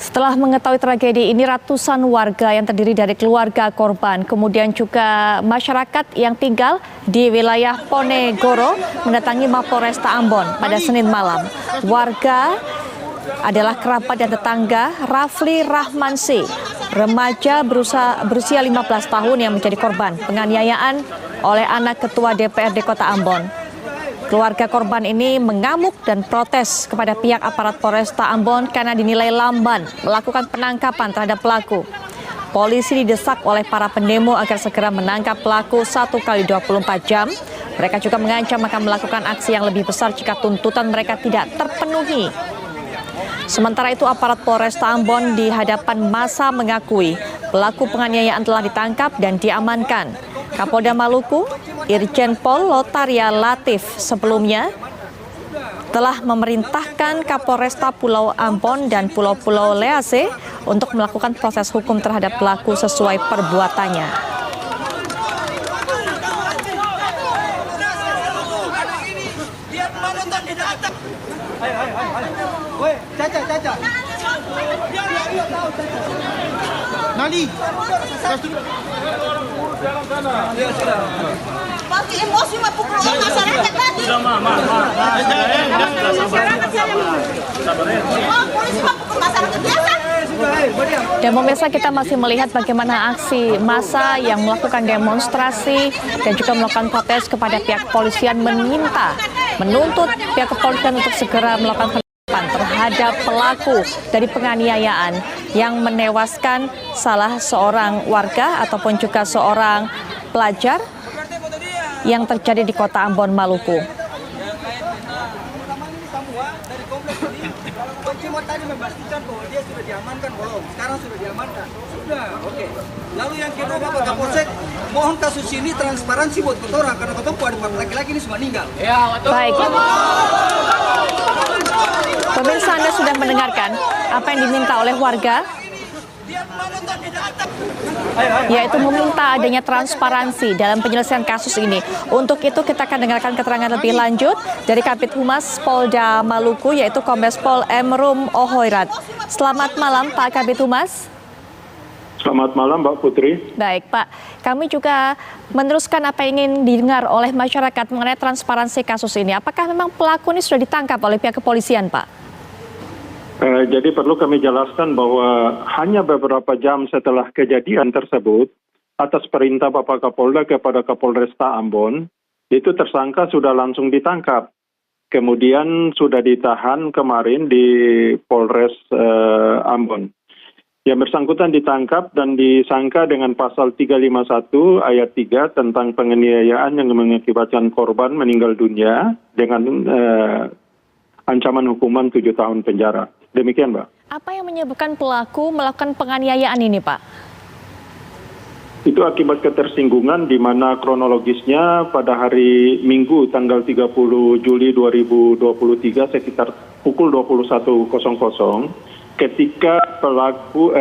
Setelah mengetahui tragedi ini, ratusan warga yang terdiri dari keluarga korban, kemudian juga masyarakat yang tinggal di wilayah Ponegoro mendatangi Mapolresta Ambon pada Senin malam. Warga adalah kerabat dan tetangga Rafli Rahmansi, remaja berusia 15 tahun yang menjadi korban penganiayaan oleh anak ketua DPRD Kota Ambon. Keluarga korban ini mengamuk dan protes kepada pihak aparat Polresta Ambon karena dinilai lamban melakukan penangkapan terhadap pelaku. Polisi didesak oleh para pendemo agar segera menangkap pelaku 1 kali 24 jam. Mereka juga mengancam akan melakukan aksi yang lebih besar jika tuntutan mereka tidak terpenuhi. Sementara itu, aparat Polresta Ambon di hadapan massa mengakui pelaku penganiayaan telah ditangkap dan diamankan. Kapolda Maluku, Irjen Pol Lotaria Latif sebelumnya telah memerintahkan Kapolresta Pulau Ambon dan Pulau-Pulau Lease untuk melakukan proses hukum terhadap pelaku sesuai perbuatannya. Nali, pasti emosi mah pukul masyarakat tadi. Polisi mah pukul masyarakat biasa. Dan pemirsa, kita masih melihat bagaimana aksi massa yang melakukan demonstrasi dan juga melakukan protes kepada pihak kepolisian menuntut pihak kepolisian untuk segera melakukan penangkapan terhadap pelaku dari penganiayaan yang menewaskan salah seorang warga ataupun juga seorang pelajar yang terjadi di Kota Ambon, Maluku. tadi memastikan bahwa dia sudah diamankan belum? Sekarang sudah diamankan. Sudah, oke. Lalu yang kedua, Bapak Kapolsek, mohon kasus ini transparansi buat kotoran karena kotor ada 4 laki-laki ini semua meninggal. Ya, betul. Baik. Pemirsa, Anda sudah mendengarkan apa yang diminta oleh warga, yaitu meminta adanya transparansi dalam penyelesaian kasus ini. Untuk itu kita akan dengarkan keterangan lebih lanjut dari Kabid Humas Polda Maluku, yaitu Kombes Pol M. Rum Ohoirat. Selamat malam Pak Kabid Humas. Selamat malam Mbak Putri. Baik Pak, kami juga meneruskan apa yang ingin didengar oleh masyarakat mengenai transparansi kasus ini. Apakah memang pelaku ini sudah ditangkap oleh pihak kepolisian, Pak? Jadi perlu kami jelaskan bahwa hanya beberapa jam setelah kejadian tersebut, atas perintah Bapak Kapolda kepada Kapolresta Ambon, itu tersangka sudah langsung ditangkap. Kemudian sudah ditahan kemarin di Polres Ambon. Yang bersangkutan ditangkap dan disangka dengan pasal 351 ayat 3 tentang penganiayaan yang mengakibatkan korban meninggal dunia dengan ancaman hukuman 7 tahun penjara. Demikian, Mbak. Apa yang menyebabkan pelaku melakukan penganiayaan ini, Pak? Itu akibat ketersinggungan di mana kronologisnya pada hari Minggu tanggal 30 Juli 2023 sekitar pukul 21.00 ketika pelaku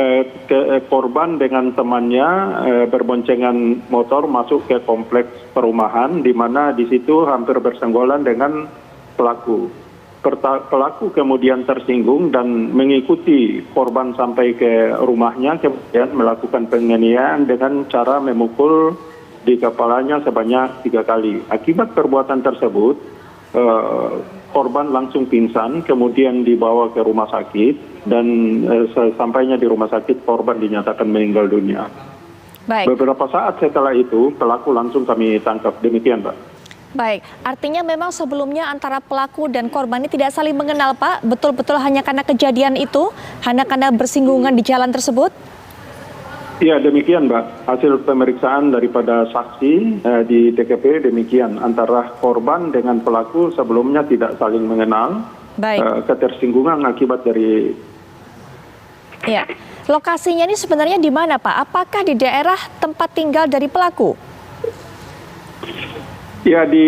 korban dengan temannya berboncengan motor masuk ke kompleks perumahan di mana di situ hampir bersenggolan dengan pelaku. Pelaku kemudian tersinggung dan mengikuti korban sampai ke rumahnya, kemudian melakukan penganiayaan dengan cara memukul di kepalanya sebanyak 3 kali. Akibat perbuatan tersebut, korban langsung pingsan, kemudian dibawa ke rumah sakit, dan sesampainya di rumah sakit korban dinyatakan meninggal dunia. Baik. Beberapa saat setelah itu, pelaku langsung kami tangkap. Demikian, Pak. Baik, artinya memang sebelumnya antara pelaku dan korban ini tidak saling mengenal, Pak? Betul-betul hanya karena kejadian itu? Hanya karena bersinggungan di jalan tersebut? Ya, demikian, Mbak. Hasil pemeriksaan daripada saksi di TKP demikian. Antara korban dengan pelaku sebelumnya tidak saling mengenal. Baik. Ketersinggungan akibat dari... Ya, lokasinya ini sebenarnya di mana, Pak? Apakah di daerah tempat tinggal dari pelaku? Ya, di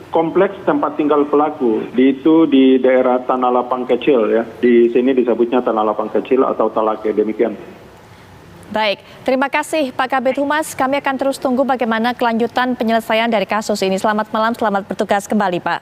kompleks tempat tinggal pelaku, itu di daerah Tanah Lapang Kecil ya. Di sini disebutnya Tanah Lapang Kecil atau Talake, demikian. Baik, terima kasih Pak Kabid Humas. Kami akan terus tunggu bagaimana kelanjutan penyelesaian dari kasus ini. Selamat malam, selamat bertugas kembali Pak.